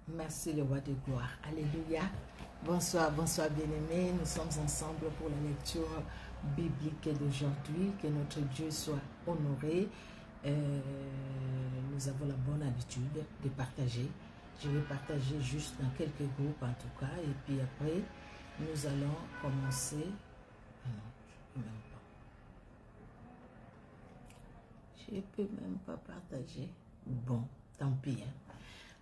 Merci le roi de gloire. Alléluia. Bonsoir, bonsoir bien-aimés. Nous sommes ensemble pour la lecture biblique d'aujourd'hui. Que notre Dieu soit honoré. Nous avons la bonne habitude de partager. Je vais partager juste dans quelques groupes en tout cas. Et puis après, nous allons commencer. Non, je ne peux même pas partager. Bon, tant pis.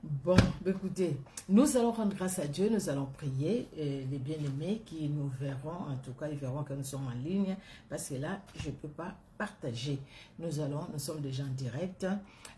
Bon, écoutez, nous allons rendre grâce à Dieu, nous allons prier, les bien-aimés qui nous verront, en tout cas, ils verront que nous sommes en ligne, parce que là, je ne peux pas partager. Nous sommes déjà en direct,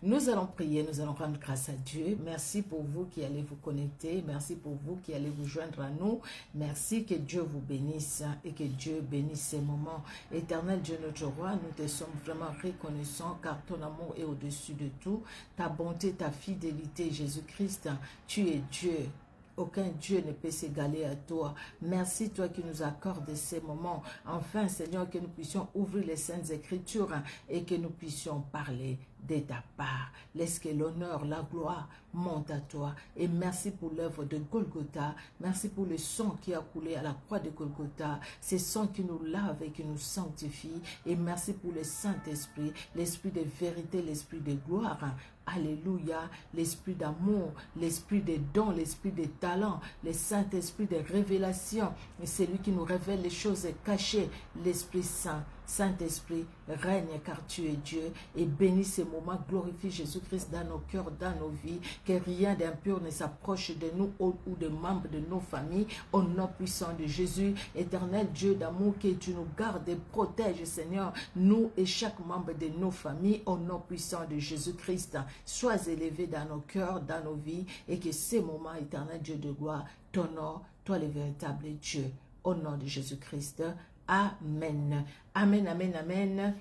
nous allons prier, nous allons rendre grâce à Dieu. Merci pour vous qui allez vous connecter, merci pour vous qui allez vous joindre à nous, merci, que Dieu vous bénisse et que Dieu bénisse ces moments. Éternel Dieu notre roi, nous te sommes vraiment reconnaissants car ton amour est au-dessus de tout, ta bonté, ta fidélité, Jésus-Christ, tu es Dieu. Aucun Dieu ne peut s'égaler à toi. Merci toi qui nous accordes ces moments. Enfin, Seigneur, que nous puissions ouvrir les Saintes Écritures et que nous puissions parler de ta part. Laisse que l'honneur, la gloire monte à toi. Et merci pour l'œuvre de Golgotha. Merci pour le sang qui a coulé à la croix de Golgotha. Ce sang qui nous lave et qui nous sanctifie. Et merci pour le Saint-Esprit, l'Esprit de vérité, l'Esprit de gloire. Alléluia, l'esprit d'amour, l'esprit des dons, l'esprit des talents, le Saint-Esprit de révélation, c'est lui qui nous révèle les choses cachées, l'Esprit Saint. Saint-Esprit, règne car tu es Dieu et bénis ces moments, glorifie Jésus-Christ dans nos cœurs, dans nos vies, que rien d'impur ne s'approche de nous ou de membres de nos familles, au nom puissant de Jésus, éternel Dieu d'amour, que tu nous gardes et protèges, Seigneur, nous et chaque membre de nos familles, au nom puissant de Jésus-Christ. Sois élevé dans nos cœurs, dans nos vies, et que ces moments, éternel Dieu de gloire, t'honore, toi le véritable Dieu, au nom de Jésus-Christ. Amen. Amen, amen, amen.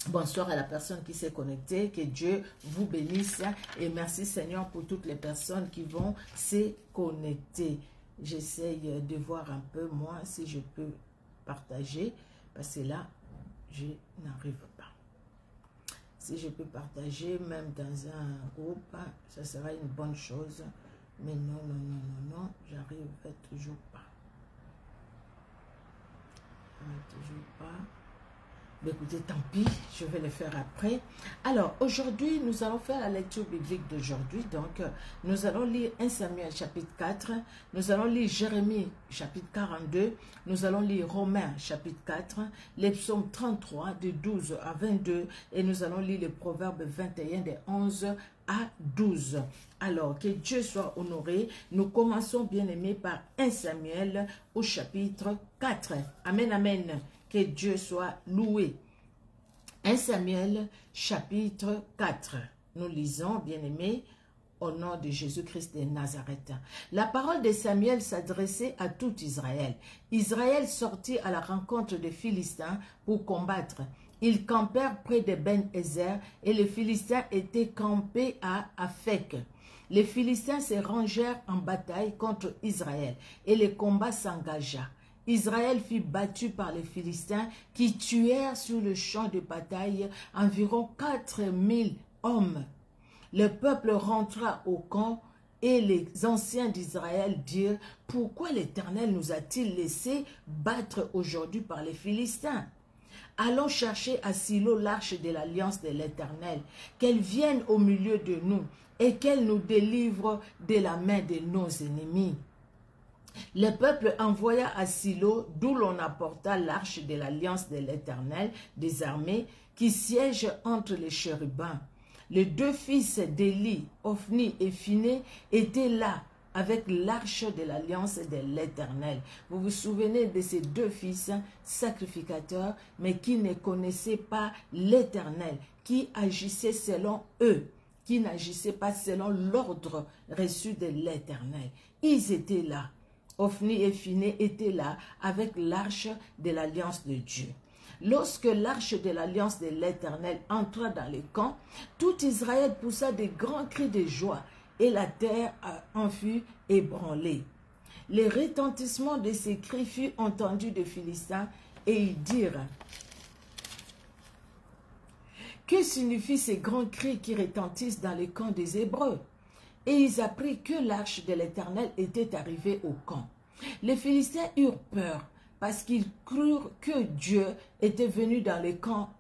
Bonsoir à la personne qui s'est connectée, que Dieu vous bénisse et merci Seigneur pour toutes les personnes qui vont se connecter. J'essaye de voir un peu moi si je peux partager parce que là, je n'arrive pas. Si je peux partager même dans un groupe, ça sera une bonne chose. Mais non, non, non, non, non, j'arrive toujours pas. Toujours pas. Mais écoutez, tant pis, je vais le faire après. Alors, aujourd'hui, nous allons faire la lecture biblique d'aujourd'hui. Donc, nous allons lire 1 Samuel chapitre 4, nous allons lire Jérémie chapitre 42, nous allons lire Romains chapitre 4, les psaumes 33 de 12 à 22 et nous allons lire les proverbes 21 de 11 à 12. Alors, que Dieu soit honoré. Nous commençons, bien-aimés, par 1 Samuel au chapitre 4. Amen, amen. Que Dieu soit loué. 1 Samuel chapitre 4. Nous lisons, bien-aimés, au nom de Jésus-Christ de Nazareth. La parole de Samuel s'adressait à tout Israël. Israël sortit à la rencontre des Philistins pour combattre. Ils campèrent près de Ben-Ezer et les Philistins étaient campés à Aphek. Les Philistins se rangèrent en bataille contre Israël et le combat s'engagea. Israël fut battu par les Philistins qui tuèrent sur le champ de bataille environ 4000 hommes. Le peuple rentra au camp et les anciens d'Israël dirent « Pourquoi l'Éternel nous a-t-il laissé battre aujourd'hui par les Philistins ?» Allons chercher à Silo l'arche de l'alliance de l'Éternel, qu'elle vienne au milieu de nous et qu'elle nous délivre de la main de nos ennemis. Le peuple envoya à Silo, d'où l'on apporta l'arche de l'alliance de l'Éternel des armées qui siège entre les chérubins. Les deux fils d'Élie, Ophni et Phiné, étaient là avec l'arche de l'alliance de l'Éternel. Vous vous souvenez de ces deux fils sacrificateurs, mais qui ne connaissaient pas l'Éternel, qui agissaient selon eux, qui n'agissaient pas selon l'ordre reçu de l'Éternel. Ils étaient là. Ophni et Phiné étaient là avec l'arche de l'alliance de Dieu. Lorsque l'arche de l'alliance de l'Éternel entra dans le camp, tout Israël poussa de grands cris de joie et la terre en fut ébranlée. Le retentissement de ces cris fut entendu des Philistins et ils dirent « Que signifient ces grands cris qui retentissent dans le camp des Hébreux ?» et ils apprirent que l'arche de l'Éternel était arrivée au camp. Les Philistins eurent peur parce qu'ils crurent que Dieu était venu dans les camps.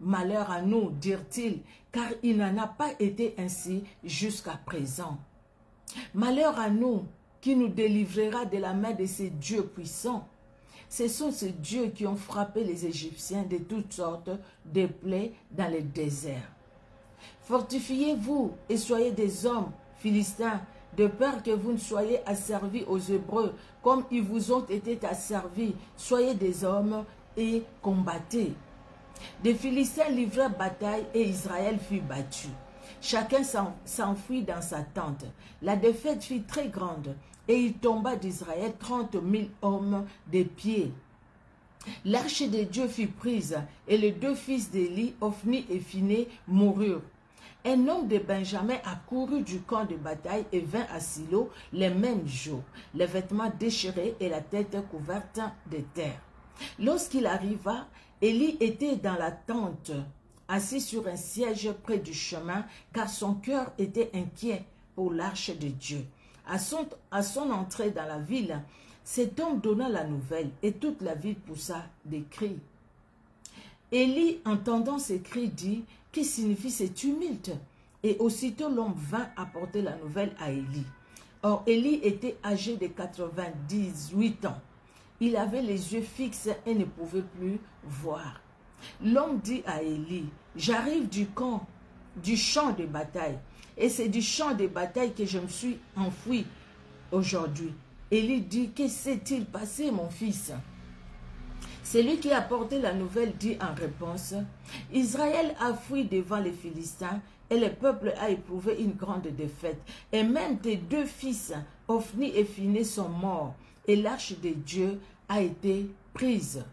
Malheur à nous, dirent-ils, car il n'en a pas été ainsi jusqu'à présent. Malheur à nous, qui nous délivrera de la main de ces dieux puissants. Ce sont ces dieux qui ont frappé les Égyptiens de toutes sortes de plaies dans le désert. Fortifiez-vous et soyez des hommes, Philistins, de peur que vous ne soyez asservis aux Hébreux, comme ils vous ont été asservis. Soyez des hommes et combattez. Les Philistins livrèrent bataille et Israël fut battu. Chacun s'enfuit dans sa tente. La défaite fut très grande et il tomba d'Israël 30 000 hommes de pied. L'arche de Dieu fut prise et les deux fils d'Élie, Ophni et Phiné, moururent. Un homme de Benjamin accourut du camp de bataille et vint à Silo le même jour, les vêtements déchirés et la tête couverte de terre. Lorsqu'il arriva, Élie était dans la tente, assis sur un siège près du chemin, car son cœur était inquiet pour l'arche de Dieu. À son entrée dans la ville, cet homme donna la nouvelle et toute la ville poussa des cris. Élie, entendant ces cris, dit: « Que signifie ce tumulte ?» Et aussitôt l'homme vint apporter la nouvelle à Élie. Or Élie était âgé de 98 ans. Il avait les yeux fixes et ne pouvait plus voir. L'homme dit à Élie: « J'arrive du champ de bataille, et c'est du champ de bataille que je me suis enfoui aujourd'hui. » Élie dit: « Que s'est-il passé, mon fils ?» Celui qui a apporté la nouvelle dit en réponse: « Israël a fui devant les Philistins, et le peuple a éprouvé une grande défaite. Et même tes deux fils, Ophni et Phiné, sont morts, et l'arche de Dieu a été prise. »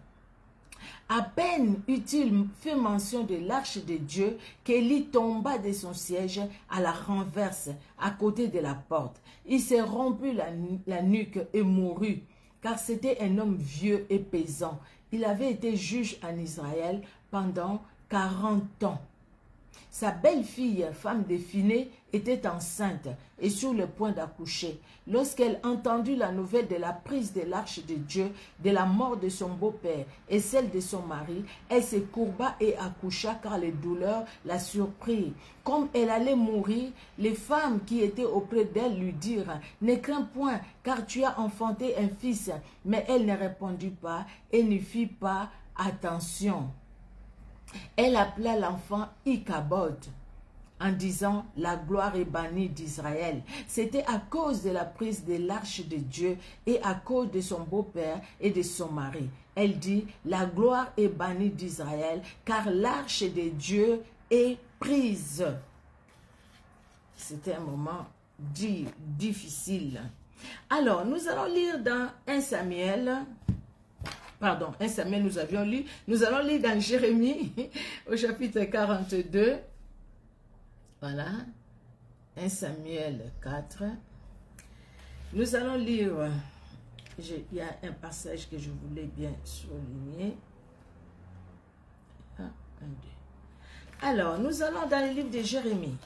À peine eut-il fait mention de l'arche de Dieu qu'Élie tomba de son siège à la renverse, à côté de la porte. Il s'est rompu la nuque et mourut, car c'était un homme vieux et pesant. Il avait été juge en Israël pendant 40 ans. Sa belle-fille, femme de Phiné, était enceinte et sur le point d'accoucher. Lorsqu'elle entendit la nouvelle de la prise de l'arche de Dieu, de la mort de son beau-père et celle de son mari, elle se courba et accoucha car les douleurs la surprirent. Comme elle allait mourir, les femmes qui étaient auprès d'elle lui dirent: « Ne crains point, car tu as enfanté un fils. » Mais elle ne répondit pas et ne fit pas attention. Elle appela l'enfant Ichabod en disant: « La gloire est bannie d'Israël. » C'était à cause de la prise de l'arche de Dieu et à cause de son beau-père et de son mari. Elle dit: « La gloire est bannie d'Israël, car l'arche de Dieu est prise. » C'était un moment difficile. Alors, nous allons lire dans 1 Samuel... Pardon, 1 Samuel nous avions lu. Nous allons lire dans Jérémie au chapitre 42. Voilà. 1 Samuel 4. Nous allons lire. Il y a un passage que je voulais bien souligner. 1, 2. Alors, nous allons dans le livre de Jérémie.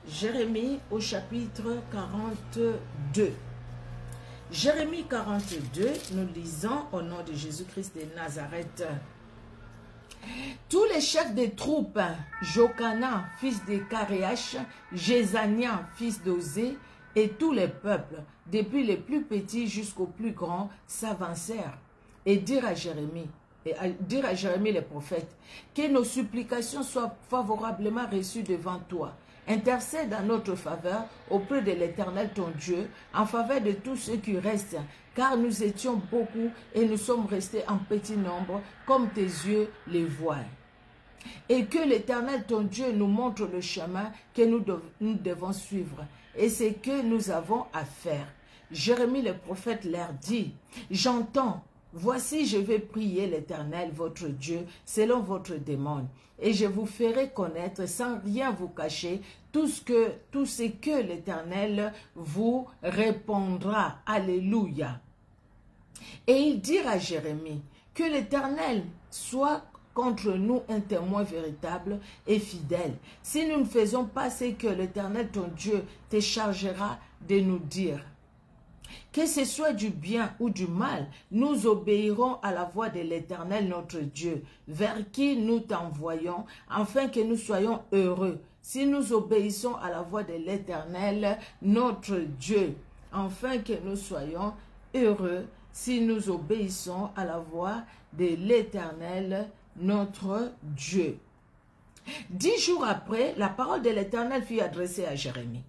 Jérémie au chapitre 42. Jérémie 42, nous lisons au nom de Jésus-Christ de Nazareth. Tous les chefs des troupes, Jokana, fils de Karéach, Jézania, fils d'Osée, et tous les peuples, depuis les plus petits jusqu'aux plus grands, s'avancèrent et dirent à Jérémie le prophète: « Que nos supplications soient favorablement reçues devant toi. Intercède en notre faveur auprès de l'Éternel ton Dieu, en faveur de tous ceux qui restent, car nous étions beaucoup et nous sommes restés en petit nombre, comme tes yeux les voient. Et que l'Éternel ton Dieu nous montre le chemin que nous devons suivre, et c'est que nous avons à faire. » Jérémie le prophète leur dit: « J'entends. Voici, je vais prier l'Éternel, votre Dieu, selon votre demande, et je vous ferai connaître sans rien vous cacher tout ce que l'Éternel vous répondra. » Alléluia. Et ils dirent à Jérémie: « Que l'Éternel soit contre nous un témoin véritable et fidèle. Si nous ne faisons pas ce que l'Éternel ton Dieu te chargera de nous dire, que ce soit du bien ou du mal, nous obéirons à la voix de l'Éternel notre Dieu, vers qui nous t'envoyons, afin que nous soyons heureux. Si nous obéissons à la voix de l'Éternel notre Dieu, afin que nous soyons heureux, si nous obéissons à la voix de l'Éternel notre Dieu. 10 jours après, la parole de l'Éternel fut adressée à Jérémie.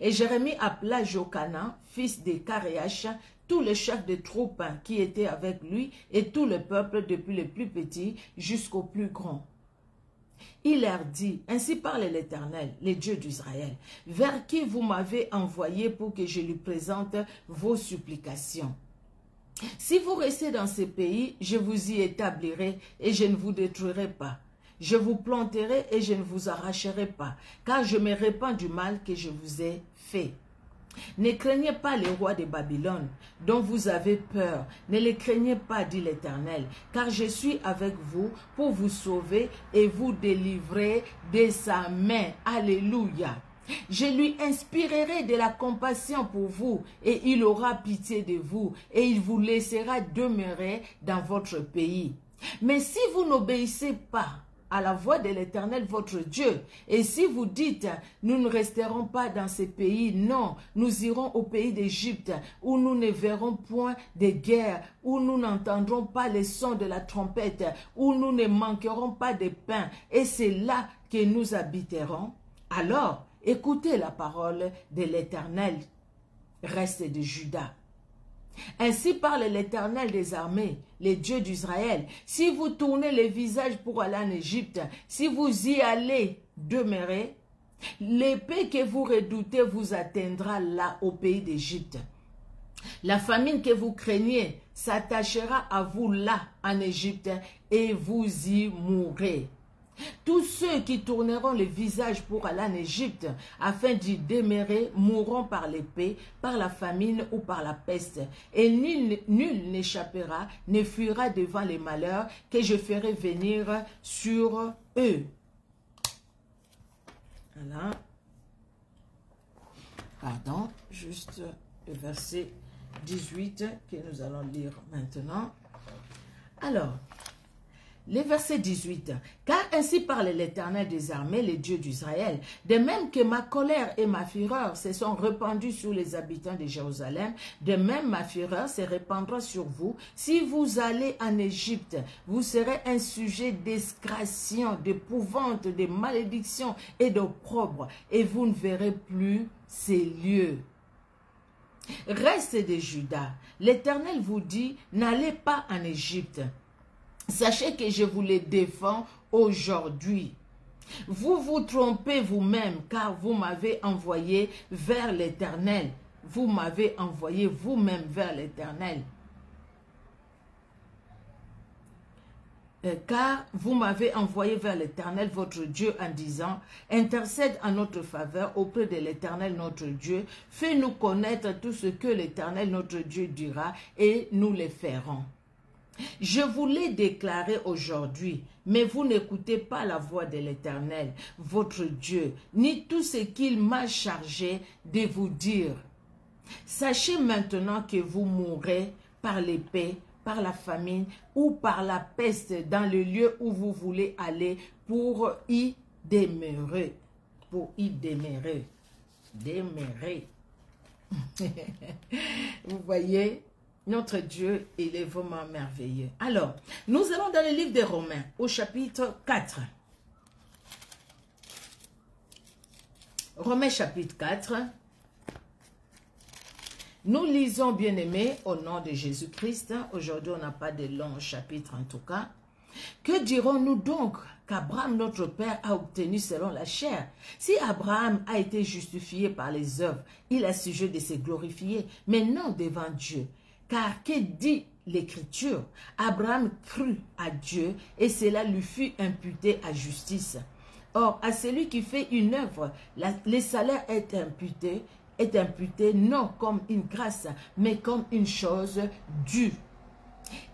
Et Jérémie appela Jochanan, fils de Karéach, tous les chefs de troupes qui étaient avec lui et tout le peuple, depuis le plus petit jusqu'au plus grand. Il leur dit, ainsi parle l'Éternel, le Dieu d'Israël, vers qui vous m'avez envoyé pour que je lui présente vos supplications. Si vous restez dans ce pays, je vous y établirai et je ne vous détruirai pas. Je vous planterai et je ne vous arracherai pas, car je me répands du mal que je vous ai fait. Ne craignez pas les rois de Babylone, dont vous avez peur. Ne les craignez pas, dit l'Éternel, car je suis avec vous pour vous sauver et vous délivrer de sa main. Alléluia. Je lui inspirerai de la compassion pour vous, et il aura pitié de vous, et il vous laissera demeurer dans votre pays. Mais si vous n'obéissez pas à la voix de l'Éternel votre Dieu, et si vous dites, nous ne resterons pas dans ces pays, non, nous irons au pays d'Égypte, où nous ne verrons point de guerre, où nous n'entendrons pas les sons de la trompette, où nous ne manquerons pas de pain, et c'est là que nous habiterons, alors écoutez la parole de l'Éternel, reste de Juda. Ainsi parle l'Éternel des armées, le Dieu d'Israël. Si vous tournez le visage pour aller en Égypte, si vous y allez demeurer, l'épée que vous redoutez vous atteindra là au pays d'Égypte. La famine que vous craignez s'attachera à vous là en Égypte et vous y mourrez. Tous ceux qui tourneront le visage pour aller en Égypte afin d'y demeurer mourront par l'épée, par la famine ou par la peste. Et nul n'échappera, ne fuira devant les malheurs que je ferai venir sur eux. Voilà. Pardon, juste le verset 18 que nous allons lire maintenant. Alors, le verset 18, « Car ainsi parle l'Éternel des armées, le Dieu d'Israël, de même que ma colère et ma fureur se sont répandues sur les habitants de Jérusalem, de même ma fureur se répandra sur vous. Si vous allez en Égypte, vous serez un sujet d'excration, d'épouvante, de malédiction et d'opprobre, et vous ne verrez plus ces lieux. » Reste de Juda, l'Éternel vous dit, n'allez pas en Égypte. Sachez que je vous les défends aujourd'hui. Vous vous trompez vous-même, car vous m'avez envoyé vers l'Éternel. Vous m'avez envoyé vous-même vers l'Éternel. Car vous m'avez envoyé vers l'Éternel, votre Dieu, en disant, intercède en notre faveur auprès de l'Éternel, notre Dieu. Fais-nous connaître tout ce que l'Éternel, notre Dieu, dira, et nous le ferons. Je vous l'ai déclaré aujourd'hui, mais vous n'écoutez pas la voix de l'Éternel, votre Dieu, ni tout ce qu'il m'a chargé de vous dire. Sachez maintenant que vous mourrez par l'épée, par la famine ou par la peste dans le lieu où vous voulez aller pour y demeurer. Pour y demeurer. Demeurer. Vous voyez? Notre Dieu, il est vraiment merveilleux. Alors, nous allons dans le livre des Romains, au chapitre 4. Romains chapitre 4. Nous lisons, bien-aimés, au nom de Jésus-Christ. Aujourd'hui, on n'a pas de long chapitre en tout cas. Que dirons-nous donc qu'Abraham, notre père, a obtenu selon la chair? Si Abraham a été justifié par les œuvres, il a sujet de se glorifier, mais non devant Dieu. Car que dit l'Écriture? Abraham crut à Dieu et cela lui fut imputé à justice. Or, à celui qui fait une œuvre, le salaire est imputé non comme une grâce, mais comme une chose due.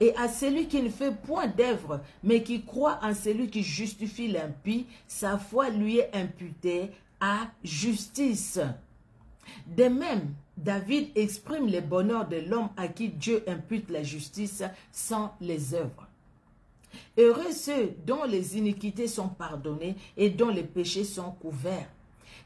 Et à celui qui ne fait point d'œuvre, mais qui croit en celui qui justifie l'impie, sa foi lui est imputée à justice. De même, David exprime le bonheur de l'homme à qui Dieu impute la justice sans les œuvres. Heureux ceux dont les iniquités sont pardonnées et dont les péchés sont couverts.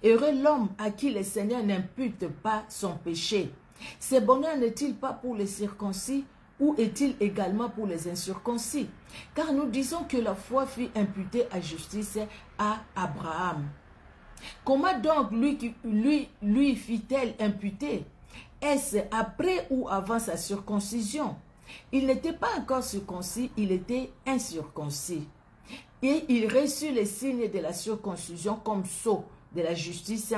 Heureux l'homme à qui le Seigneur n'impute pas son péché. Ce bonheur n'est-il pas pour les circoncis ou est-il également pour les incirconcis? Car nous disons que la foi fut imputée à justice à Abraham. Comment donc lui fit-elle imputer? Est-ce après ou avant sa circoncision? Il n'était pas encore circoncis, il était incirconcis. Et il reçut les signes de la circoncision comme sceau de la justice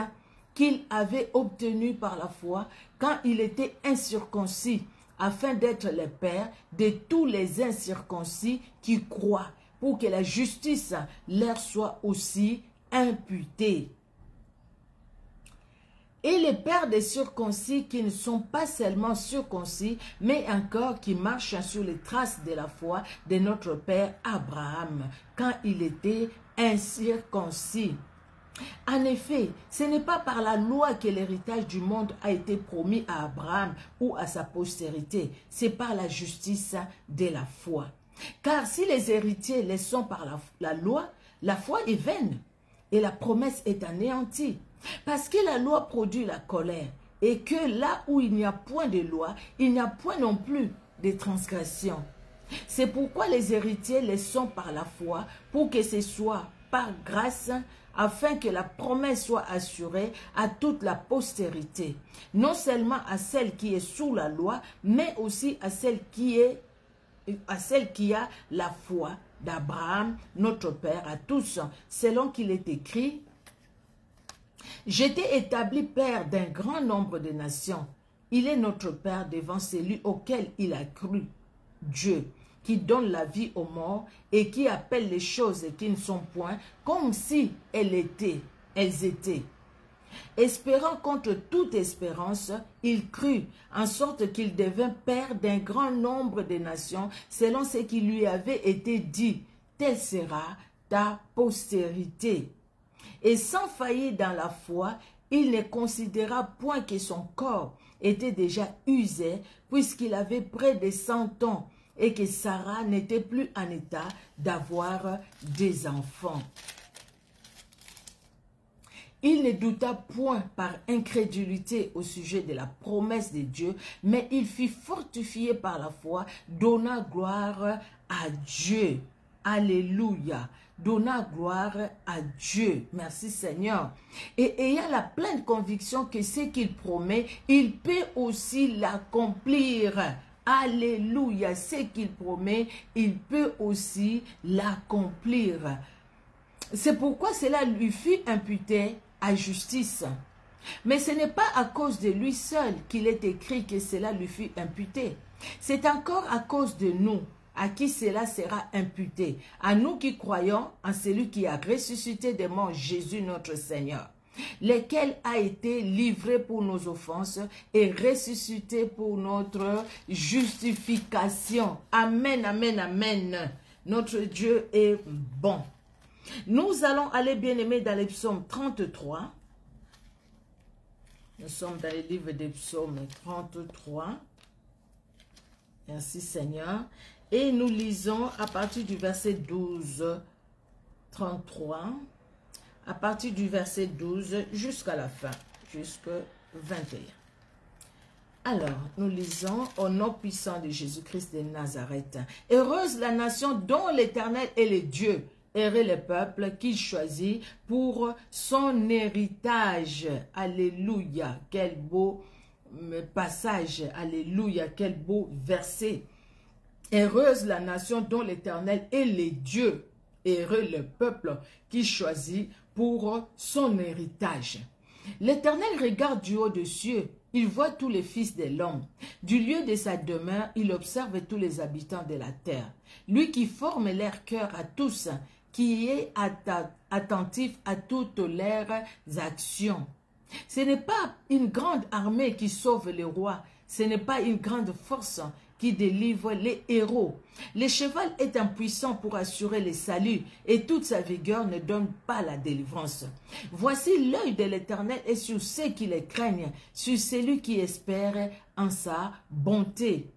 qu'il avait obtenu par la foi quand il était incirconcis, afin d'être le père de tous les incirconcis qui croient, pour que la justice leur soit aussi imputée. Et les pères des circoncis qui ne sont pas seulement circoncis, mais encore qui marchent sur les traces de la foi de notre père Abraham, quand il était incirconcis. En effet, ce n'est pas par la loi que l'héritage du monde a été promis à Abraham ou à sa postérité, c'est par la justice de la foi. Car si les héritiers les sont par la loi, la foi est vaine et la promesse est anéantie. Parce que la loi produit la colère et que là où il n'y a point de loi, il n'y a point non plus de transgression. C'est pourquoi les héritiers les sont par la foi pour que ce soit par grâce afin que la promesse soit assurée à toute la postérité, non seulement à celle qui est sous la loi, mais aussi à celle qui a la foi d'Abraham, notre Père, à tous, selon qu'il est écrit: j'étais établi père d'un grand nombre de nations. Il est notre Père devant celui auquel il a cru, Dieu, qui donne la vie aux morts et qui appelle les choses qui ne sont point comme si elles étaient. Espérant contre toute espérance, il crut, en sorte qu'il devint père d'un grand nombre de nations, selon ce qui lui avait été dit: telle sera ta postérité. Et sans faillir dans la foi, il ne considéra point que son corps était déjà usé, puisqu'il avait près de 100 ans, et que Sarah n'était plus en état d'avoir des enfants. Il ne douta point par incrédulité au sujet de la promesse de Dieu, mais il fut fortifié par la foi, donna gloire à Dieu. Alléluia. Donna gloire à Dieu. Merci Seigneur. Et ayant la pleine conviction que ce qu'il promet, il peut aussi l'accomplir. Alléluia. Ce qu'il promet, il peut aussi l'accomplir. C'est pourquoi cela lui fut imputé à justice. Mais ce n'est pas à cause de lui seul qu'il est écrit que cela lui fut imputé. C'est encore à cause de nous, à qui cela sera imputé, à nous qui croyons en celui qui a ressuscité des morts, Jésus notre Seigneur, lequel a été livré pour nos offenses et ressuscité pour notre justification. Amen, amen, amen. Notre Dieu est bon. Nous allons aller, bien-aimés, dans le psaume 33. Nous sommes dans le livre des psaumes 33. Merci Seigneur. Et nous lisons à partir du verset 12, 33, à partir du verset 12 jusqu'à la fin, jusqu'à 21. Alors, nous lisons au nom puissant de Jésus-Christ de Nazareth. Heureuse la nation dont l'Éternel est le Dieu. Heureux le peuple qu'il choisit pour son héritage. Alléluia. Quel beau passage. Alléluia. Quel beau verset. Heureuse la nation dont l'Éternel est le Dieu. Heureux le peuple qu'il choisit pour son héritage. L'Éternel regarde du haut des cieux. Il voit tous les fils de l'homme. Du lieu de sa demeure, il observe tous les habitants de la terre. Lui qui forme leur cœur à tous, qui est attentif à toutes leurs actions. Ce n'est pas une grande armée qui sauve le roi. Ce n'est pas une grande force qui délivre les héros. Le cheval est impuissant pour assurer le salut et toute sa vigueur ne donne pas la délivrance. Voici l'œil de l'Éternel est sur ceux qui le craignent, sur celui qui espère en sa bonté,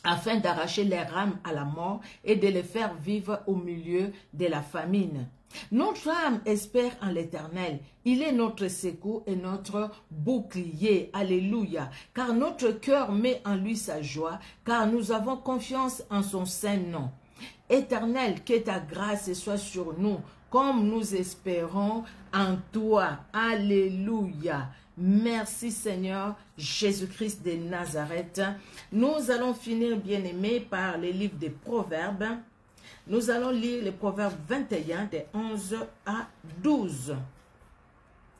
afin d'arracher les âmes à la mort et de les faire vivre au milieu de la famine. Notre âme espère en l'Éternel. Il est notre secours et notre bouclier. Alléluia. Car notre cœur met en lui sa joie, car nous avons confiance en son saint nom. Éternel, que ta grâce soit sur nous, comme nous espérons en toi. Alléluia. Merci Seigneur Jésus-Christ de Nazareth. Nous allons finir, bien-aimés, par les livres des Proverbes. Nous allons lire les Proverbes 21, de 11 à 12.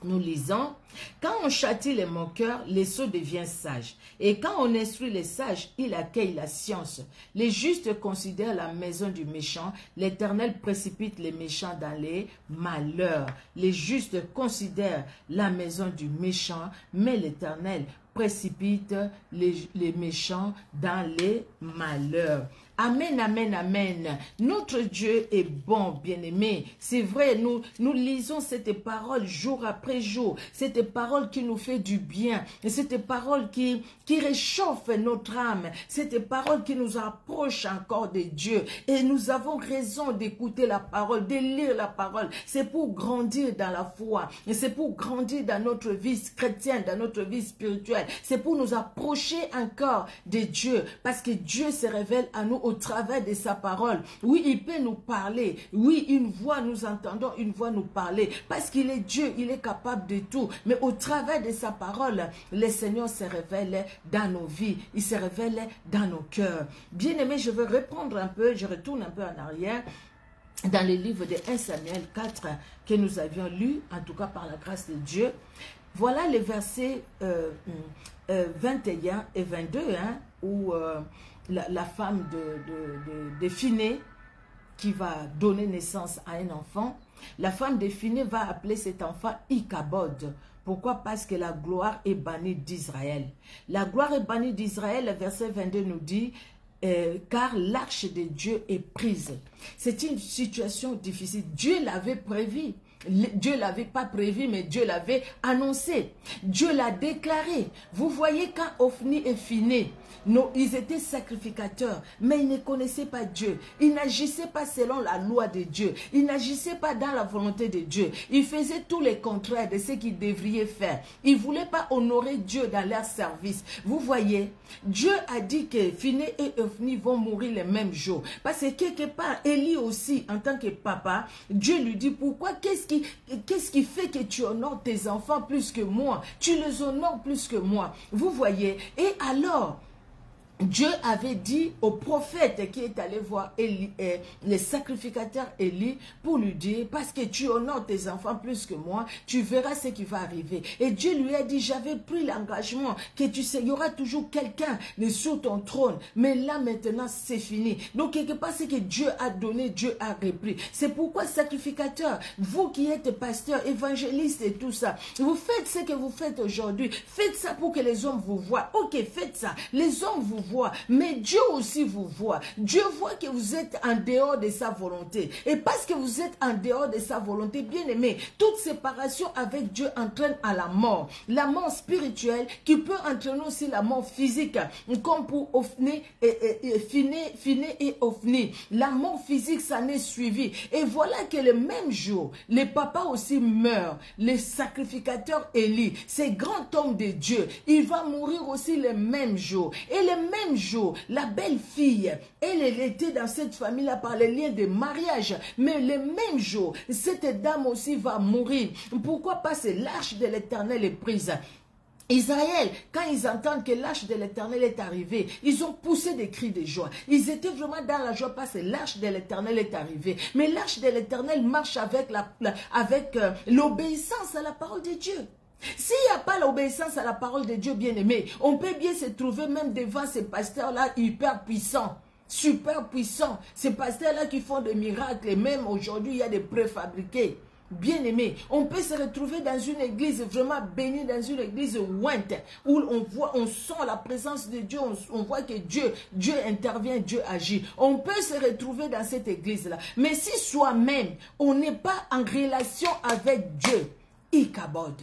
Nous lisons, « Quand on châtie les moqueurs, les sots deviennent sages. Et quand on instruit les sages, il accueille la science. Les justes considèrent la maison du méchant. L'Éternel précipite les méchants dans les malheurs. Les justes considèrent la maison du méchant, mais l'Éternel précipite les méchants dans les malheurs. » Amen, amen, amen. Notre Dieu est bon, bien-aimé. C'est vrai, nous lisons cette parole jour après jour. Cette parole qui nous fait du bien. Cette parole qui réchauffe notre âme. Cette parole qui nous approche encore de Dieu. Et nous avons raison d'écouter la parole, de lire la parole. C'est pour grandir dans la foi. C'est pour grandir dans notre vie chrétienne, dans notre vie spirituelle. C'est pour nous approcher encore de Dieu. Parce que Dieu se révèle à nous au travers de sa parole. Oui, il peut nous parler. Oui, une voix, nous entendons une voix nous parler. Parce qu'il est Dieu, il est capable de tout. Mais au travers de sa parole, le Seigneur se révèle dans nos vies. Il se révèle dans nos cœurs. Bien-aimés, je veux répondre un peu, je retourne un peu en arrière. Dans le livre de 1 Samuel 4 que nous avions lu, en tout cas par la grâce de Dieu. Voilà les versets 21 et 22, où la femme de Phiné qui va donner naissance à un enfant, la femme de Phiné va appeler cet enfant Ichabod. Pourquoi? Parce que la gloire est bannie d'Israël. La gloire est bannie d'Israël, le verset 22 nous dit, car l'arche de Dieu est prise. C'est une situation difficile. Dieu l'avait prévu. Dieu ne l'avait pas prévu, mais Dieu l'avait annoncé. Dieu l'a déclaré. Vous voyez, quand Ophni et Phiné, ils étaient sacrificateurs, mais ils ne connaissaient pas Dieu. Ils n'agissaient pas selon la loi de Dieu. Ils n'agissaient pas dans la volonté de Dieu. Ils faisaient tout le contraire de ce qu'ils devraient faire. Ils ne voulaient pas honorer Dieu dans leur service. Vous voyez, Dieu a dit que Phiné et Ophni vont mourir le même jour. Parce que quelque part, Élie aussi, en tant que papa, Dieu lui dit, pourquoi, qu'est-ce qui fait que tu honores tes enfants plus que moi? Tu les honores plus que moi. Vous voyez, et alors, Dieu avait dit au prophète qui est allé voir Élie, le sacrificateur Élie, pour lui dire, parce que tu honores tes enfants plus que moi, tu verras ce qui va arriver. Et Dieu lui a dit, j'avais pris l'engagement que tu sais, il y aura toujours quelqu'un sur ton trône, mais là maintenant c'est fini. Donc quelque part c'est que Dieu a donné, Dieu a repris. C'est pourquoi sacrificateur, vous qui êtes pasteur, évangéliste et tout ça, vous faites ce que vous faites aujourd'hui, faites ça pour que les hommes vous voient. Ok, faites ça, les hommes vous voient, mais Dieu aussi vous voit. Dieu voit que vous êtes en dehors de sa volonté. Et parce que vous êtes en dehors de sa volonté, bien aimé, toute séparation avec Dieu entraîne à la mort. La mort spirituelle qui peut entraîner aussi la mort physique, comme pour Ophni Phiné et Ophni. La mort physique s'en est suivie. Et voilà que le même jour, les papas aussi meurent. Les sacrificateurs Élie, ces grands hommes de Dieu, il va mourir aussi le même jour. Et le même jour, la belle-fille, elle était dans cette famille-là par les liens de mariage. Mais le même jour, cette dame aussi va mourir. Pourquoi? Parce que l'arche de l'Éternel est prise. Israël, quand ils entendent que l'arche de l'Éternel est arrivée, ils ont poussé des cris de joie. Ils étaient vraiment dans la joie parce que l'arche de l'Éternel est arrivée. Mais l'arche de l'Éternel marche avec l'obéissance à la parole de Dieu. S'il n'y a pas l'obéissance à la parole de Dieu, bien-aimé, on peut bien se trouver même devant ces pasteurs-là hyper puissants. Super puissants. Ces pasteurs-là qui font des miracles, et même aujourd'hui, il y a des préfabriqués. Bien-aimé, on peut se retrouver dans une église vraiment bénie, dans une église ointe, où on sent la présence de Dieu, on voit que Dieu intervient, Dieu agit. On peut se retrouver dans cette église-là. Mais si soi-même, on n'est pas en relation avec Dieu, Ikabod,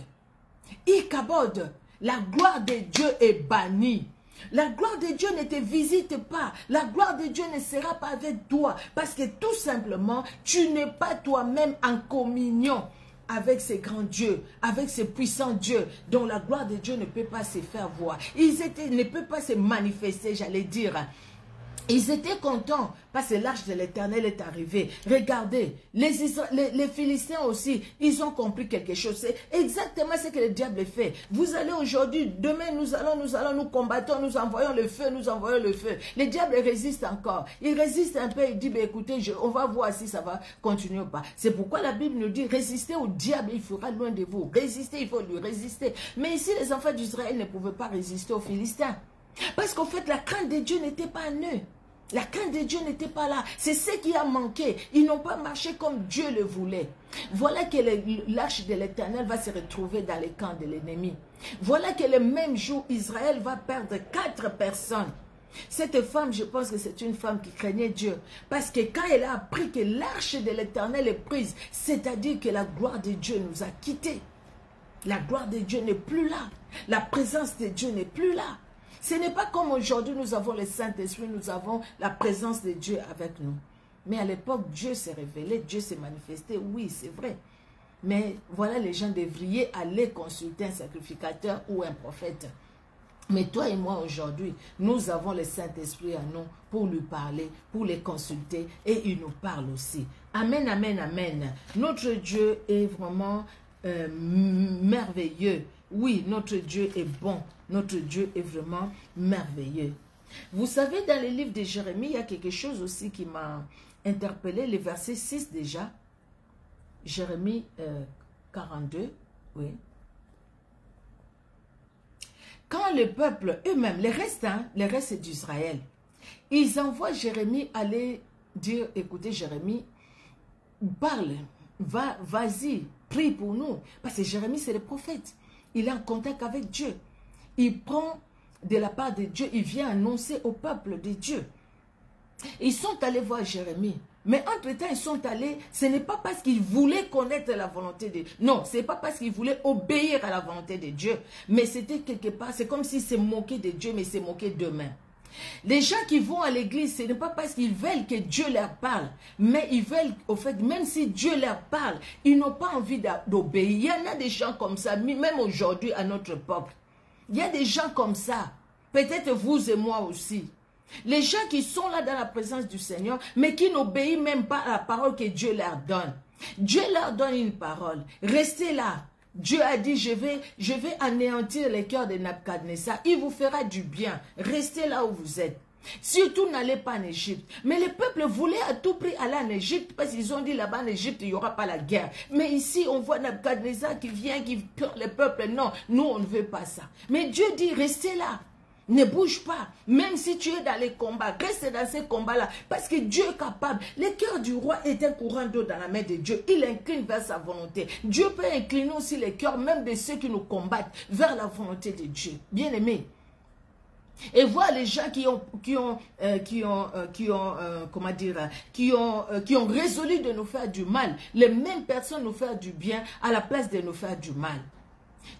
la gloire de Dieu est bannie. La gloire de Dieu ne te visite pas. La gloire de Dieu ne sera pas avec toi. Parce que tout simplement, tu n'es pas toi-même en communion avec ces grands dieux, avec ces puissants dieux dont la gloire de Dieu ne peut pas se faire voir. Ne peut pas se manifester, j'allais dire. Ils étaient contents parce que l'arche de l'Éternel est arrivée. Regardez, les Philistins aussi, ils ont compris quelque chose. C'est exactement ce que le diable fait. Vous allez aujourd'hui, demain nous combattons, nous envoyons le feu, Le diable résiste encore. Il résiste un peu, il dit, écoutez, on va voir si ça va continuer ou pas. C'est pourquoi la Bible nous dit, résistez au diable, il fera loin de vous. Résistez, il faut lui résister. Mais ici, les enfants d'Israël ne pouvaient pas résister aux Philistins. Parce qu'en fait, la crainte de Dieu n'était pas en eux. La crainte de Dieu n'était pas là. C'est ce qui a manqué. Ils n'ont pas marché comme Dieu le voulait. Voilà que l'arche de l'Éternel va se retrouver dans les camps de l'ennemi. Voilà que le même jour, Israël va perdre 4 personnes. Cette femme, je pense que c'est une femme qui craignait Dieu. Parce que quand elle a appris que l'arche de l'Éternel est prise, c'est-à-dire que la gloire de Dieu nous a quittés. La gloire de Dieu n'est plus là. La présence de Dieu n'est plus là. Ce n'est pas comme aujourd'hui, nous avons le Saint-Esprit, nous avons la présence de Dieu avec nous. Mais à l'époque, Dieu s'est révélé, Dieu s'est manifesté, oui, c'est vrai. Mais voilà, les gens devraient aller consulter un sacrificateur ou un prophète. Mais toi et moi aujourd'hui, nous avons le Saint-Esprit à nous pour lui parler, pour les consulter et il nous parle aussi. Amen, amen, amen. Notre Dieu est vraiment merveilleux. Oui, notre Dieu est bon. Notre Dieu est vraiment merveilleux. Vous savez, dans le livre de Jérémie, il y a quelque chose aussi qui m'a interpellé. Le verset 6 déjà. Jérémie 42, oui. Quand le peuple eux-mêmes, les restes d'Israël, ils envoient Jérémie aller dire, écoutez Jérémie, parle, vas-y, prie pour nous. Parce que Jérémie c'est le prophète. Il est en contact avec Dieu. Il prend de la part de Dieu, il vient annoncer au peuple de Dieu. Ils sont allés voir Jérémie. Mais entre-temps, ils sont allés, ce n'est pas parce qu'ils voulaient connaître la volonté de Dieu. Non, ce n'est pas parce qu'ils voulaient obéir à la volonté de Dieu. Mais c'était quelque part, c'est comme s'ils se moquaient de Dieu, mais se moquaient d'eux-mêmes. Les gens qui vont à l'église, ce n'est pas parce qu'ils veulent que Dieu leur parle, mais ils veulent, au fait, même si Dieu leur parle, ils n'ont pas envie d'obéir. Il y en a des gens comme ça, même aujourd'hui à notre peuple. Il y a des gens comme ça, peut-être vous et moi aussi. Les gens qui sont là dans la présence du Seigneur, mais qui n'obéissent même pas à la parole que Dieu leur donne. Dieu leur donne une parole. Restez là. Dieu a dit, je vais anéantir les cœurs de Nebuchadnezzar. Il vous fera du bien. Restez là où vous êtes. Surtout, n'allez pas en Égypte. Mais le peuple voulait à tout prix aller en Égypte parce qu'ils ont dit là-bas en Égypte, il n'y aura pas la guerre. Mais ici, on voit Nebuchadnezzar qui vient, qui prend le peuple. Non, nous, on ne veut pas ça. Mais Dieu dit, restez là. Ne bouge pas. Même si tu es dans les combats, reste dans ces combats-là. Parce que Dieu est capable. Le cœur du roi est un courant d'eau dans la main de Dieu. Il incline vers sa volonté. Dieu peut incliner aussi les cœurs, même de ceux qui nous combattent, vers la volonté de Dieu. Bien aimé. Et voir les gens qui ont résolu de nous faire du mal. Les mêmes personnes nous faire du bien à la place de nous faire du mal.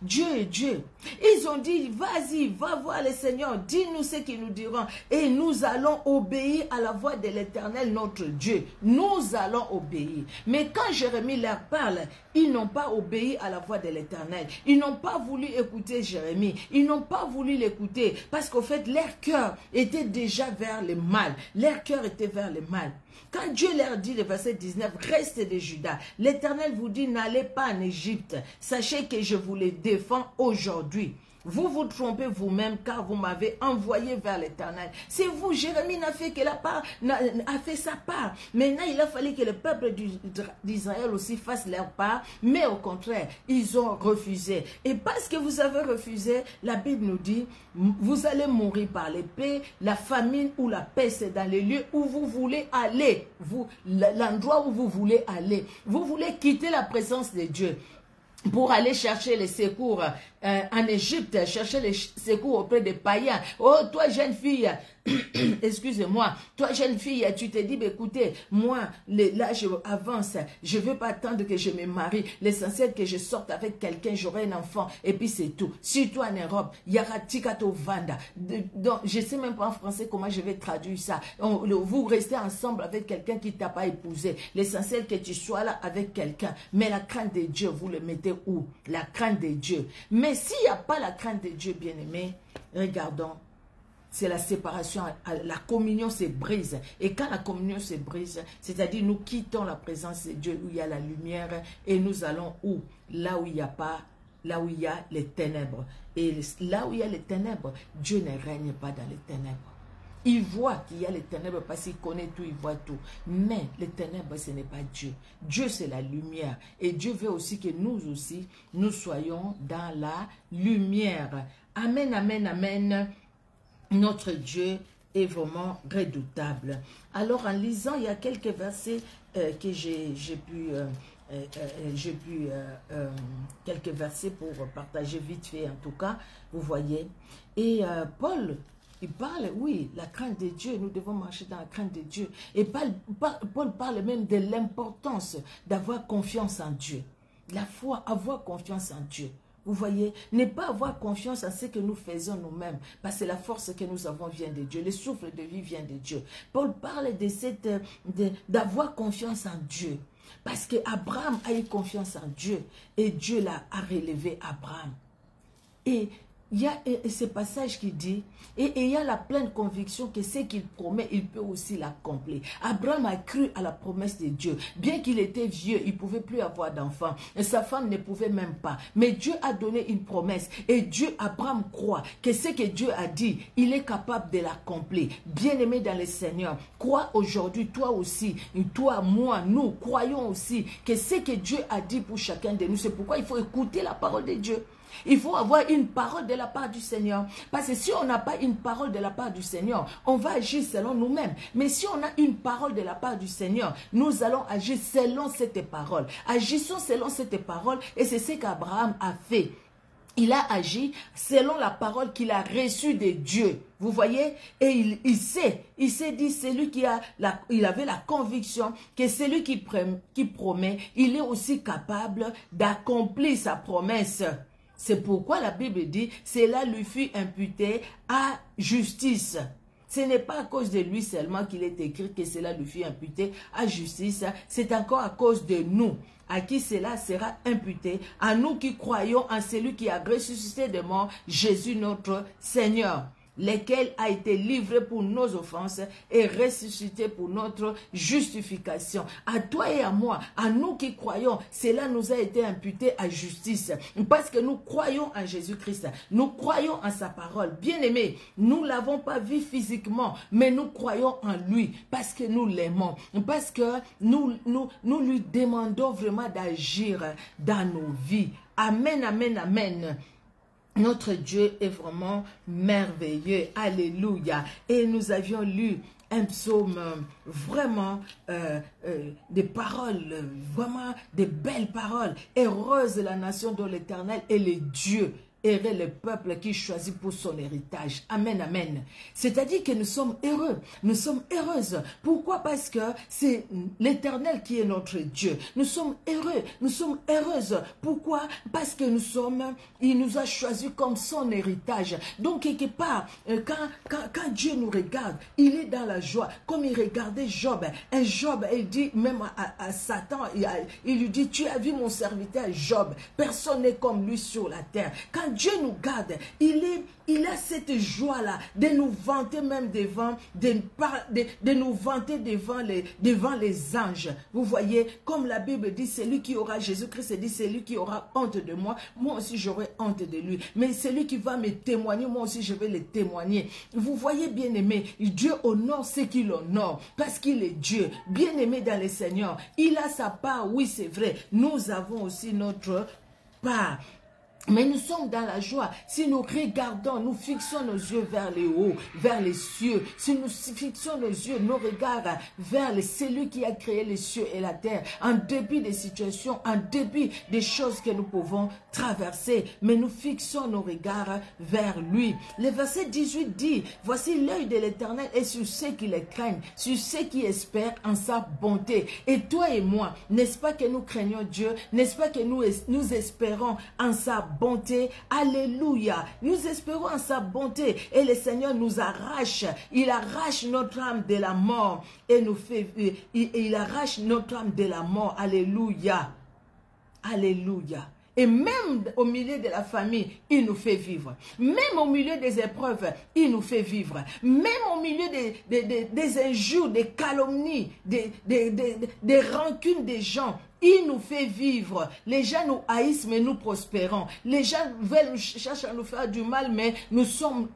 Dieu est Dieu. Ils ont dit, vas-y, va voir le Seigneur, dis-nous ce qu'ils nous diront. Et nous allons obéir à la voix de l'Éternel, notre Dieu. Nous allons obéir. Mais quand Jérémie leur parle, ils n'ont pas obéi à la voix de l'Éternel. Ils n'ont pas voulu écouter Jérémie. Ils n'ont pas voulu l'écouter. Parce qu'au fait, leur cœur était déjà vers le mal. Leur cœur était vers le mal. Quand Dieu leur dit, le verset 19, restez de Juda. L'Éternel vous dit, n'allez pas en Égypte. Sachez que je vous les défends aujourd'hui. Vous vous trompez vous-même car vous m'avez envoyé vers l'Éternel. C'est vous, Jérémie n'a fait que la part, a fait sa part. Maintenant, il a fallu que le peuple d'Israël aussi fasse leur part, mais au contraire, ils ont refusé. Et parce que vous avez refusé, la Bible nous dit, vous allez mourir par l'épée, la famine ou la peste dans les lieux où vous voulez aller. L'endroit où vous voulez aller. Vous voulez quitter la présence de Dieu pour aller chercher les secours en Égypte, chercher les secours auprès des païens. Oh, toi, jeune fille, excusez-moi, toi, jeune fille, tu te dis, écoutez, moi, là, je avance, je ne veux pas attendre que je me marie. L'essentiel que je sorte avec quelqu'un, j'aurai un enfant, et puis c'est tout. Surtout en Europe, Yaratikato Vanda. Donc, je ne sais même pas en français comment je vais traduire ça. Vous restez ensemble avec quelqu'un qui ne t'a pas épousé. L'essentiel que tu sois là avec quelqu'un. Mais la crainte de Dieu, vous le mettez où? La crainte de Dieu. Mais s'il n'y a pas la crainte de Dieu, bien-aimé, regardons, c'est la séparation, la communion se brise. Et quand la communion se brise, c'est-à-dire nous quittons la présence de Dieu où il y a la lumière et nous allons où? Là où il n'y a pas, là où il y a les ténèbres. Et là où il y a les ténèbres, Dieu ne règne pas dans les ténèbres. Il voit qu'il y a les ténèbres parce qu'il connaît tout, il voit tout. Mais les ténèbres, ce n'est pas Dieu. Dieu, c'est la lumière. Et Dieu veut aussi que nous aussi, nous soyons dans la lumière. Amen, amen, amen. Notre Dieu est vraiment redoutable. Alors, en lisant, il y a quelques versets que j'ai pu... quelques versets pour partager vite fait, en tout cas, vous voyez. Et Paul... il parle, oui, la crainte de Dieu, nous devons marcher dans la crainte de Dieu. Et Paul parle même de l'importance d'avoir confiance en Dieu. La foi, avoir confiance en Dieu. Vous voyez, ne pas avoir confiance en ce que nous faisons nous-mêmes, parce que la force que nous avons vient de Dieu, le souffle de vie vient de Dieu. Paul parle d'avoir confiance en Dieu, parce qu'Abraham a eu confiance en Dieu, et Dieu a relevé Abraham. Et il y a ce passage qui dit, et il y a la pleine conviction que ce qu'il promet, il peut aussi l'accomplir. Abraham a cru à la promesse de Dieu. Bien qu'il était vieux, il ne pouvait plus avoir d'enfants. Sa femme ne pouvait même pas. Mais Dieu a donné une promesse. Et Dieu, Abraham croit que ce que Dieu a dit, il est capable de l'accomplir. Bien-aimé dans le Seigneur, crois aujourd'hui, toi aussi, toi, moi, nous, croyons aussi que ce que Dieu a dit pour chacun de nous, c'est pourquoi il faut écouter la parole de Dieu. Il faut avoir une parole de la part du Seigneur. Parce que si on n'a pas une parole de la part du Seigneur, on va agir selon nous-mêmes. Mais si on a une parole de la part du Seigneur, nous allons agir selon cette parole. Agissons selon cette parole et c'est ce qu'Abraham a fait. Il a agi selon la parole qu'il a reçue de Dieu. Vous voyez? Et il s'est dit, celui il avait la conviction que celui qui promet, il est aussi capable d'accomplir sa promesse. C'est pourquoi la Bible dit, cela lui fut imputé à justice. Ce n'est pas à cause de lui seulement qu'il est écrit que cela lui fut imputé à justice. C'est encore à cause de nous, à qui cela sera imputé, à nous qui croyons en celui qui a ressuscité de mort, Jésus notre Seigneur, lequel a été livré pour nos offenses et ressuscité pour notre justification. À toi et à moi, à nous qui croyons, cela nous a été imputé à justice. Parce que nous croyons en Jésus-Christ. Nous croyons en sa parole. Bien-aimés, nous ne l'avons pas vu physiquement, mais nous croyons en lui parce que nous l'aimons. Parce que nous lui demandons vraiment d'agir dans nos vies. Amen, amen, amen. Notre Dieu est vraiment merveilleux. Alléluia. Et nous avions lu un psaume vraiment des paroles, vraiment des belles paroles. Heureuse la nation dont l'Éternel est le Dieu. Et le peuple qui choisit pour son héritage. Amen, amen. C'est-à-dire que nous sommes heureux. Nous sommes heureuses. Pourquoi? Parce que c'est l'Éternel qui est notre Dieu. Nous sommes heureux. Nous sommes heureuses. Pourquoi? Parce que il nous a choisis comme son héritage. Donc, quelque part, quand Dieu nous regarde, il est dans la joie. Comme il regardait Job. Un Job, il dit même à Satan, il lui dit, tu as vu mon serviteur Job. Personne n'est comme lui sur la terre. Quand Dieu nous garde, il a cette joie-là de nous vanter même devant, de nous vanter devant les anges. Vous voyez, comme la Bible dit, celui qui aura, Jésus-Christ dit, celui qui aura honte de moi, moi aussi j'aurai honte de lui. Mais celui qui va me témoigner, moi aussi je vais le témoigner. Vous voyez, bien-aimé, Dieu honore ce qu'il honore, parce qu'il est Dieu. Bien-aimé dans le Seigneur, il a sa part, oui c'est vrai. Nous avons aussi notre part. Mais nous sommes dans la joie. Si nous regardons, nous fixons nos yeux vers les hauts, vers les cieux. Si nous fixons nos yeux, nos regards vers celui qui a créé les cieux et la terre, en dépit des situations, en dépit des choses que nous pouvons traverser, mais nous fixons nos regards vers lui. Le verset 18 dit, voici l'œil de l'Éternel est sur ceux qui le craignent, sur ceux qui espèrent en sa bonté. Et toi et moi, n'est-ce pas que nous craignons Dieu? N'est-ce pas que nous espérons en sa bonté? Alléluia. Nous espérons en sa bonté et le Seigneur nous arrache. Il arrache notre âme de la mort et nous fait, il arrache notre âme de la mort. Alléluia. Alléluia. Et même au milieu de la famille, il nous fait vivre. Même au milieu des épreuves, il nous fait vivre. Même au milieu des injures, des calomnies, des rancunes des gens, il nous fait vivre. Les gens nous haïssent, mais nous prospérons. Les gens cherchent à nous faire du mal, mais nous sommes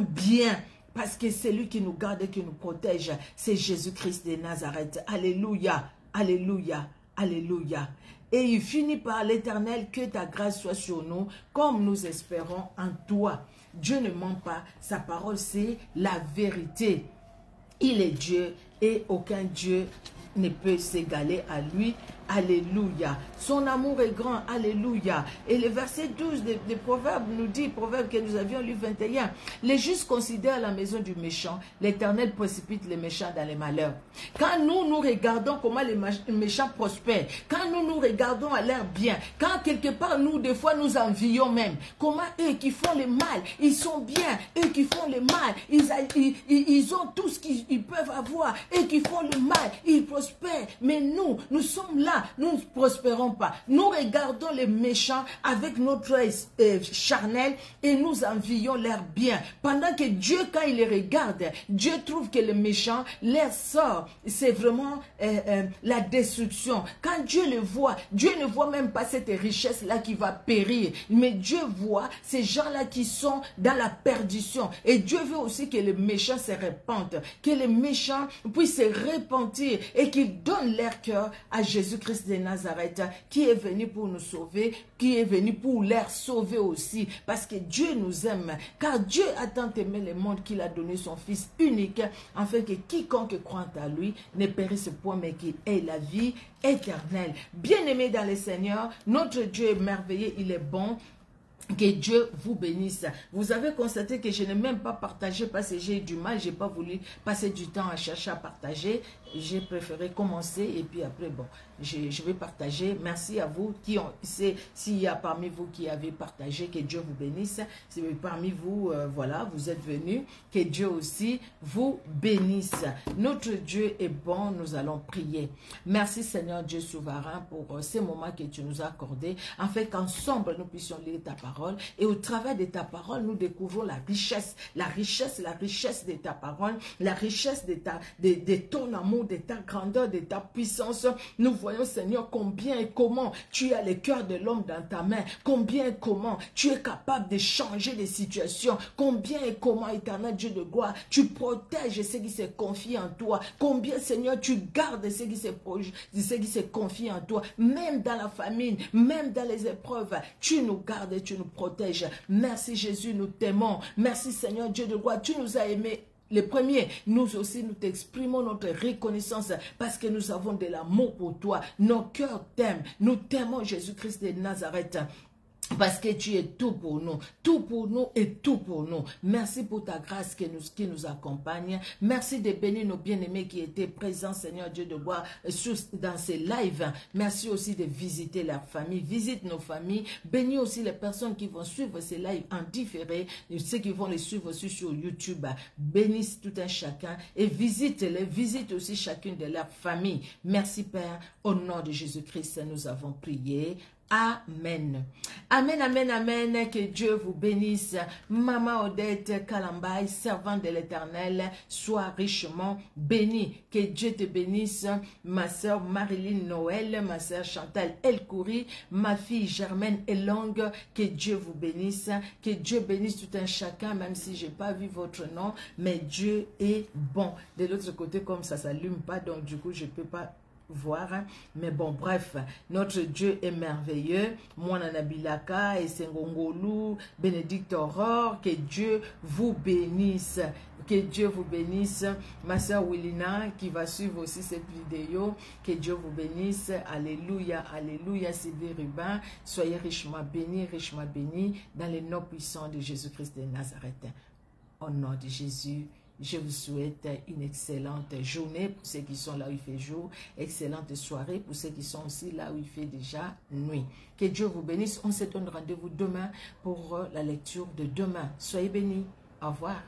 bien. Parce que c'est lui qui nous garde et qui nous protège. C'est Jésus-Christ de Nazareth. Alléluia. Alléluia. Alléluia. Et il finit par l'Éternel, que ta grâce soit sur nous, comme nous espérons en toi. Dieu ne ment pas, sa parole c'est la vérité. Il est Dieu et aucun Dieu ne peut s'égaler à lui. Alléluia. Son amour est grand. Alléluia. Et le verset 12 des Proverbes nous dit, Proverbes que nous avions lu 21, les justes considèrent la maison du méchant, l'Éternel précipite les méchants dans les malheurs. Quand nous regardons comment les méchants prospèrent, quand nous regardons à l'air bien, quand quelque part nous, des fois, nous envions même, comment eux qui font le mal, ils sont bien, eux qui font le mal, ils ont tout ce qu'ils peuvent avoir, eux qui font le mal, ils prospèrent, mais nous sommes là, nous ne prospérons pas. Nous regardons les méchants avec notre œil charnel et nous envions leur bien. Pendant que Dieu, quand il les regarde, Dieu trouve que les méchants, leur sort, c'est vraiment la destruction. Quand Dieu le voit, Dieu ne voit même pas cette richesse-là qui va périr. Mais Dieu voit ces gens-là qui sont dans la perdition. Et Dieu veut aussi que les méchants se répandent, que les méchants puissent se repentir et qu'ils donnent leur cœur à Jésus-Christ de Nazareth, qui est venu pour nous sauver, qui est venu pour les sauver aussi, parce que Dieu nous aime, car Dieu a tant aimé le monde qu'il a donné son Fils unique, afin que quiconque croit à lui ne périsse point, mais qu'il ait la vie éternelle. Bien-aimés dans le Seigneur, notre Dieu est merveilleux, il est bon. Que Dieu vous bénisse. Vous avez constaté que je n'ai même pas partagé parce que j'ai eu du mal, je n'ai pas voulu passer du temps à chercher à partager. J'ai préféré commencer et puis après, bon, je vais partager. Merci à vous qui ont, s'il y a parmi vous qui avez partagé, que Dieu vous bénisse. Parmi vous, voilà, vous êtes venus, que Dieu aussi vous bénisse. Notre Dieu est bon, nous allons prier. Merci Seigneur Dieu souverain pour ces moments que tu nous as accordés, afin qu'ensemble nous puissions lire ta parole et au travers de ta parole, nous découvrons la richesse de ta parole, la richesse de ton amour, de ta grandeur, de ta puissance. Nous voyons, Seigneur, combien et comment tu as le cœur de l'homme dans ta main, combien et comment tu es capable de changer les situations, combien et comment, éternel Dieu de gloire, tu protèges ceux qui se confient en toi, combien, Seigneur, tu gardes ceux qui se confient en toi, même dans la famine, même dans les épreuves, tu nous gardes et tu nous protèges. Merci Jésus, nous t'aimons. Merci Seigneur Dieu de gloire, tu nous as aimés. Les premiers, nous aussi, nous t'exprimons notre reconnaissance parce que nous avons de l'amour pour toi. Nos cœurs t'aiment. Nous t'aimons Jésus-Christ de Nazareth. Parce que tu es tout pour nous et tout pour nous. Merci pour ta grâce qui nous accompagne. Merci de bénir nos bien-aimés qui étaient présents, Seigneur Dieu de gloire, dans ces lives. Merci aussi de visiter leurs familles. Visite nos familles. Bénis aussi les personnes qui vont suivre ces lives en différé, ceux qui vont les suivre aussi sur YouTube. Bénisse tout un chacun et visite-les. Visite aussi chacune de leurs familles. Merci Père. Au nom de Jésus-Christ, nous avons prié. Amen. Amen, amen, amen. Que Dieu vous bénisse. Maman Odette Kalambay, servante de l'Éternel, sois richement bénie. Que Dieu te bénisse. Ma soeur Marilyn Noël, ma soeur Chantal Elkouri, ma fille Germaine Elong, que Dieu vous bénisse. Que Dieu bénisse tout un chacun, même si je n'ai pas vu votre nom, mais Dieu est bon. De l'autre côté, comme ça ne s'allume pas, donc du coup, je ne peux pas voir, hein. Mais bon, bref, notre Dieu est merveilleux. Mwana Nabilaka et Sengongolu, Bénédicte Aurore, que Dieu vous bénisse. Que Dieu vous bénisse. Ma soeur Willina qui va suivre aussi cette vidéo, que Dieu vous bénisse. Alléluia, alléluia. Sylvie Rubin, soyez richement bénis dans les noms puissants de Jésus-Christ de Nazareth. Au nom de Jésus, je vous souhaite une excellente journée pour ceux qui sont là où il fait jour, excellente soirée pour ceux qui sont aussi là où il fait déjà nuit. Que Dieu vous bénisse. On se donne rendez-vous demain pour la lecture de demain. Soyez bénis. Au revoir.